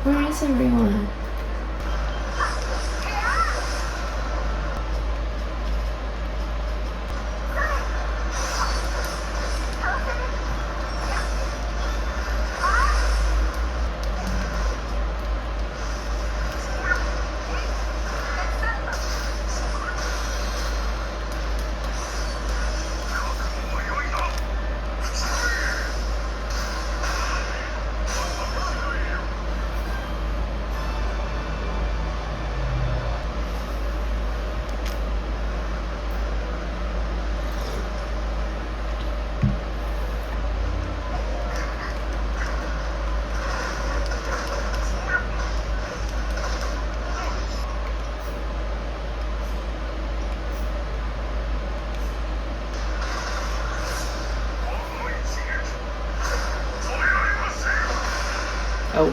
Where is everyone? Oh,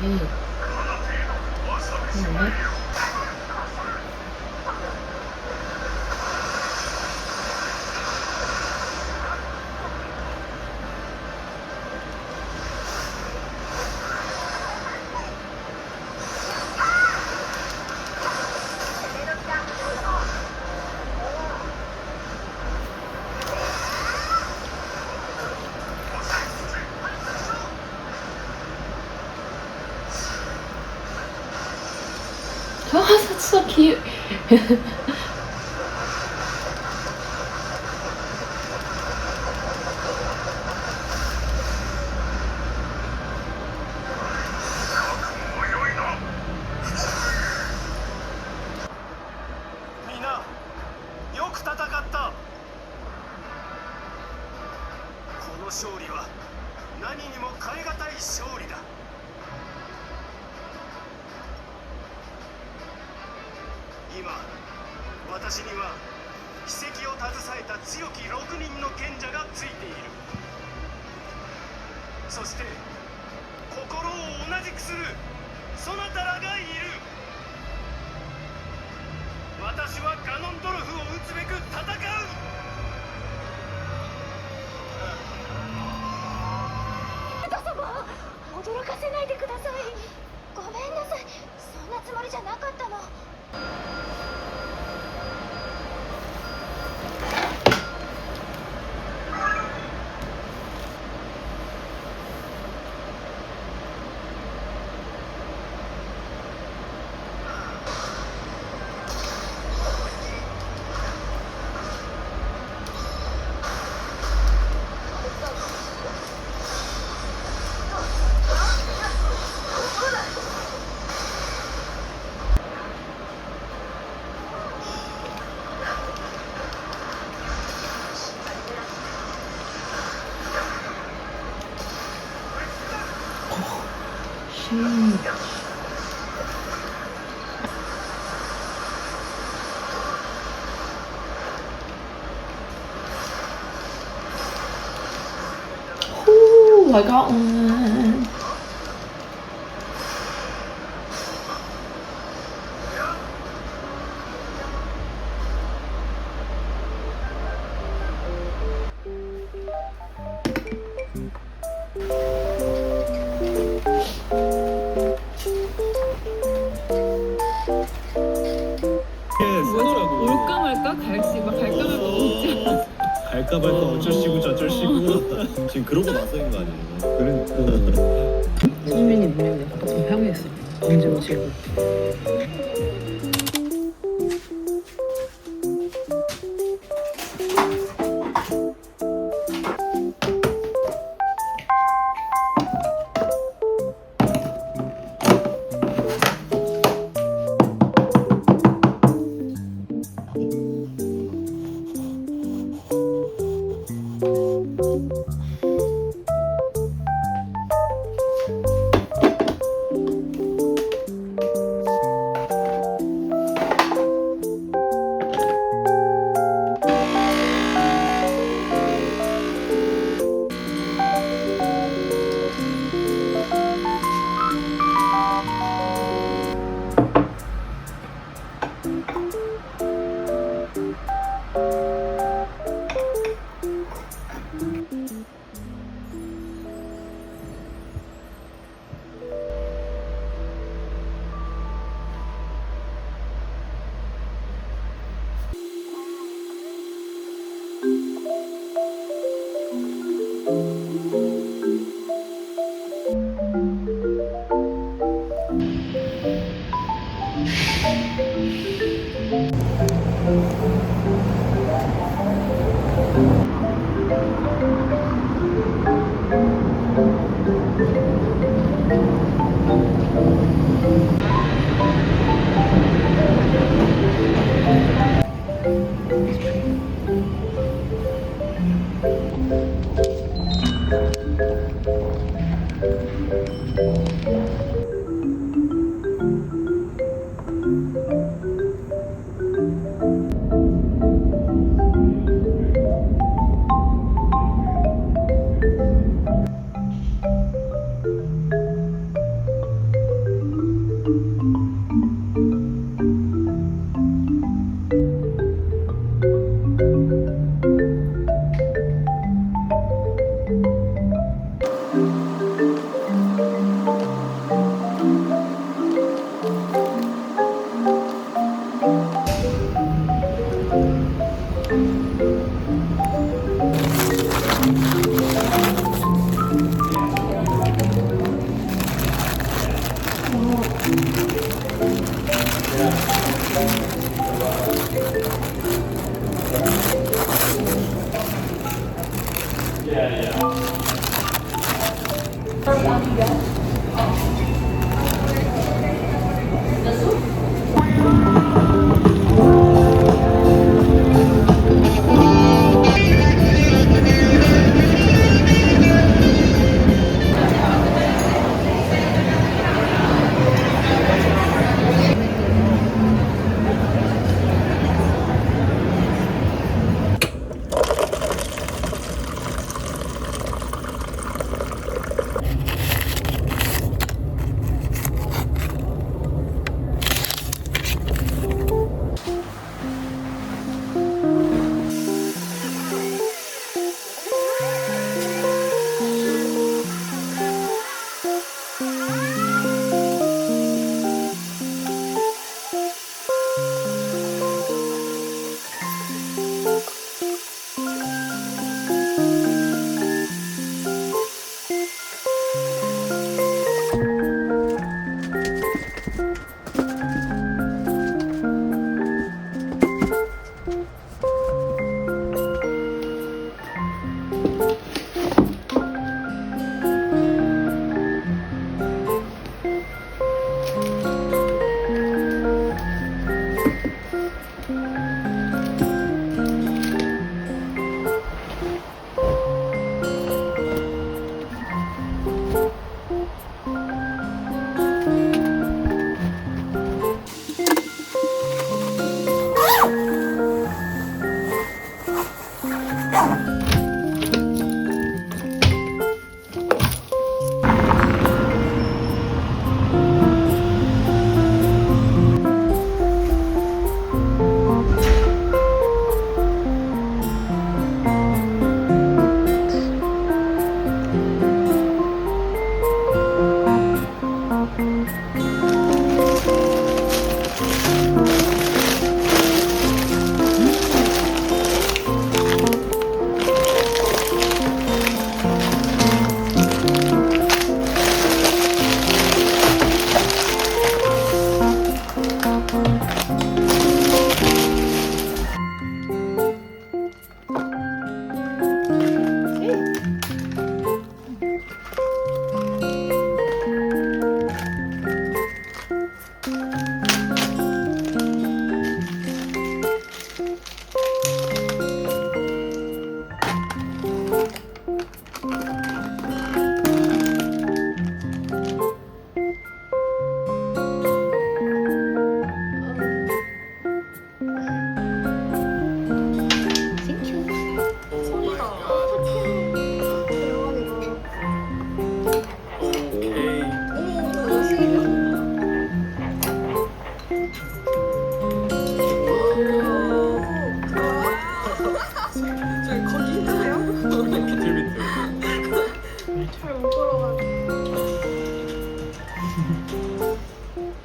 shit. Alright. Oh, that's so cute. みんな、よく戦った。この勝利は何にも代え難い勝利だ。今、私には奇跡を携えた強き6人の賢者がついている。そして心を同じくするそなたらがいる。私はガノンドルフを撃つべく戦う。驚かせないでください。ごめんなさい。そんなつもりじゃなかったの。Sheesh. Ooh, I got one. 올까 말까 갈까 말까 없지 않아? 갈까 말까 어쩔시고 저쩔시고 지금 그러고 나서인 거 아니에요? 그러니까 수민이 분명히 아까 좀 향했어. 언제 오시고?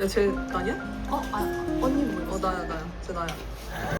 야쟤 나냐? 어? 아 언니 뭐야? 나야. 쟤 나야.